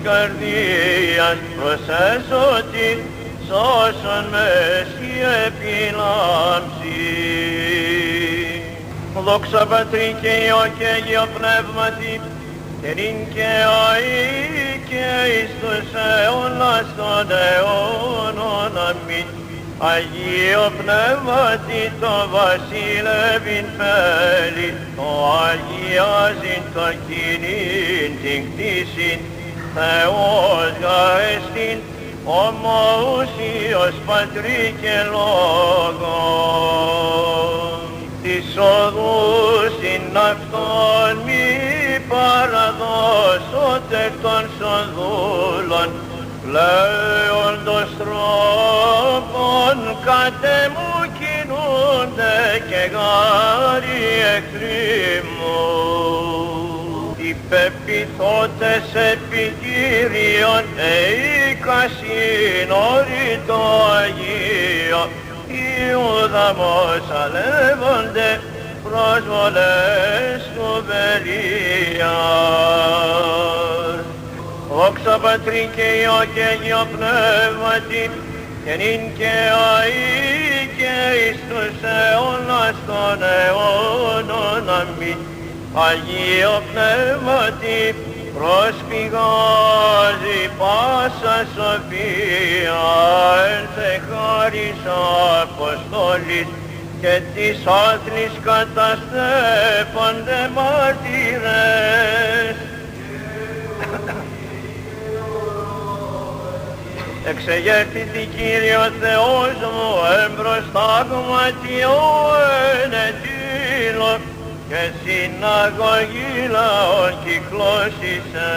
καρδίας προσέσω την σώσον με σοι επιλάμψη. Δόξα Πατρί και Υιό και Αγίο Πνεύματι, και νυν και αεί και εις τους αιώνας των αιώνων. Αμήν. Αγίο Πνεύματι το βασιλεύειν θέλει, το αγιάζειν το κοινήν την κτήσιν, Θεός γαεστίν, ομοούσιος Πατρί και Λόγος. Της οδούς ειν αυτόν μη παραδώσοτε των σοδούλων, πλέοντος τρόπον κατεμού κινούνται και γάροι εχθροί μου. Υπεπιθώτες επί Κύριον εικασιν όρητο Αγίο, Ιούδαμος αλεύονται προσβολές κουβελίας. Δόξα Πατρί και Υιό και Αγίο Πνεύματι, και νυν και αεί και εις τους αιώνας των αιώνων. Αμήν. Αγίο Πνεύματι προσπηγάζει πάσα σοφία, έλθε χάρις Αποστόλης και της άθλης καταστρέφονται μάρτυρες. Εξεγέρθητη Κύριε ο Θεός μου, εμπροστάγματιό ενετήλω, και συναγωγή λαών κυκλώσισε.